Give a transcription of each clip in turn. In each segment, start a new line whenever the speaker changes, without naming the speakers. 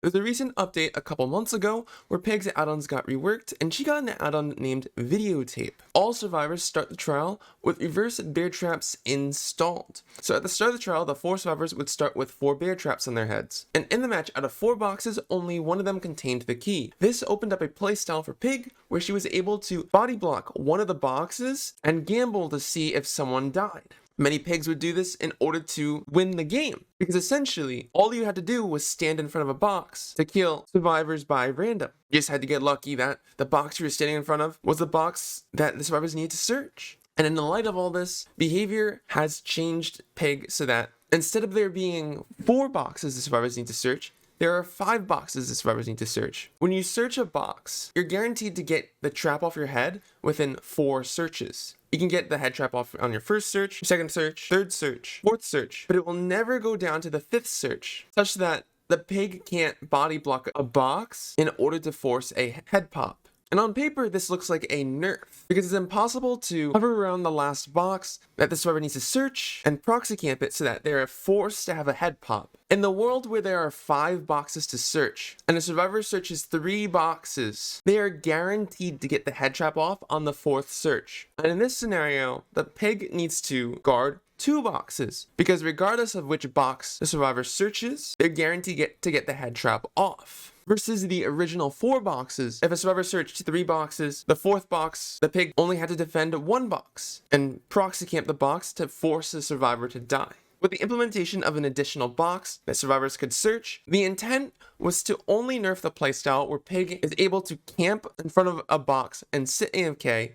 There's a recent update a couple months ago where Pig's add-ons got reworked, and she got an add-on named Videotape. All survivors start the trial with reverse bear traps installed. So at the start of the trial, the 4 survivors would start with 4 bear traps on their heads. And in the match, out of 4 boxes, only one of them contained the key. This opened up a playstyle for Pig where she was able to body block one of the boxes and gamble to see if someone died. Many pigs would do this in order to win the game, because essentially all you had to do was stand in front of a box to kill survivors by random. You just had to get lucky that the box you were standing in front of was the box that the survivors needed to search. And in the light of all this, behavior has changed Pig so that instead of there being 4 boxes the survivors need to search, there are 5 boxes the survivors need to search. When you search a box, you're guaranteed to get the trap off your head within 4 searches. You can get the head trap off on your first search, second search, third search, fourth search, but it will never go down to the 5th search, such that the pig can't body block a box in order to force a head pop. And on paper, this looks like a nerf, because it's impossible to hover around the last box that the survivor needs to search and proxy camp it so that they're forced to have a head pop. In the world where there are 5 boxes to search, and a survivor searches 3 boxes, they are guaranteed to get the head trap off on the 4th search. And in this scenario, the pig needs to guard 2 boxes, because regardless of which box the survivor searches, they're guaranteed to get the head trap off. Versus the original 4 boxes, if a survivor searched 3 boxes, the 4th box, the pig only had to defend 1 box and proxy camp the box to force the survivor to die. With the implementation of an additional box that survivors could search, the intent was to only nerf the playstyle where Pig is able to camp in front of a box and sit AFK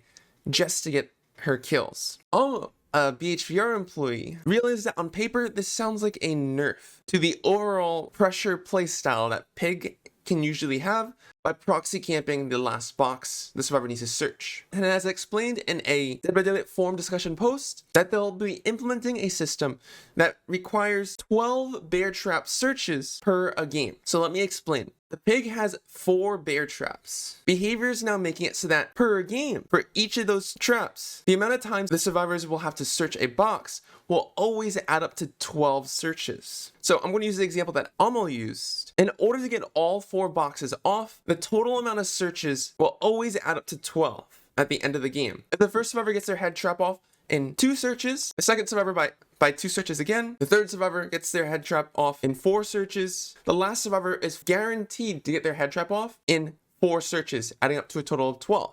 just to get her kills. A BHVR employee realized that on paper this sounds like a nerf to the overall pressure playstyle that Pig can usually have by proxy camping the last box the survivor needs to search. And as explained in a Dead by Daylight forum discussion post, that they'll be implementing a system that requires 12 bear trap searches per a game. So let me explain. The pig has 4 bear traps. Behavior is now making it so that per game, for each of those traps, the amount of times the survivors will have to search a box will always add up to 12 searches. So I'm going to use the example that Amo used. In order to get all 4 boxes off, the total amount of searches will always add up to 12 at the end of the game. If the first survivor gets their head trap off in 2 searches, the second survivor by 2 searches again, the third survivor gets their head trap off in 4 searches, the last survivor is guaranteed to get their head trap off in 4 searches, adding up to a total of 12.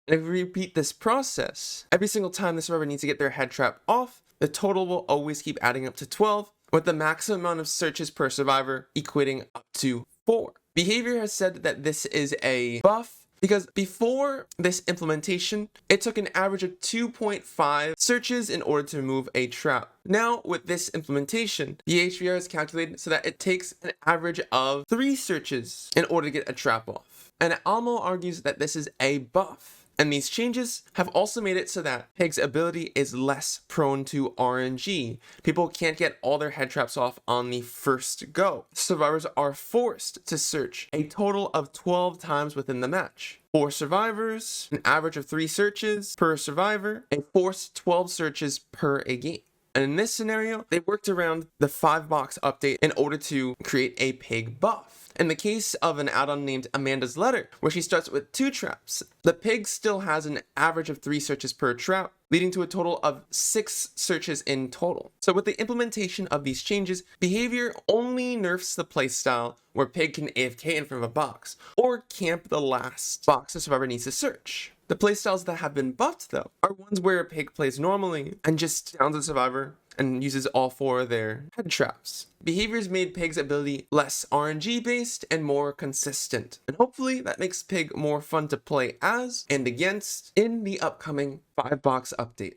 And if we repeat this process, every single time the survivor needs to get their head trap off, the total will always keep adding up to 12, with the maximum amount of searches per survivor equating up to 4. Behavior has said that this is a buff because before this implementation, it took an average of 2.5 searches in order to remove a trap. Now, with this implementation, the HVR is calculated so that it takes an average of 3 searches in order to get a trap off. And Almo argues that this is a buff. And these changes have also made it so that Pig's ability is less prone to RNG. People can't get all their head traps off on the first go. Survivors are forced to search a total of 12 times within the match. 4 survivors, an average of 3 searches per survivor, a forced 12 searches per a game. And in this scenario, they worked around the 5-box update in order to create a pig buff. In the case of an add-on named Amanda's Letter, where she starts with 2 traps, the pig still has an average of 3 searches per trap, leading to a total of 6 searches in total. So with the implementation of these changes, behavior only nerfs the playstyle where pig can AFK in front of a box, or camp the last box the survivor needs to search. The playstyles that have been buffed, though, are ones where a pig plays normally and just downs a survivor and uses all 4 of their head traps. Behaviors made Pig's ability less RNG based and more consistent. And hopefully that makes Pig more fun to play as and against in the upcoming 5-box update.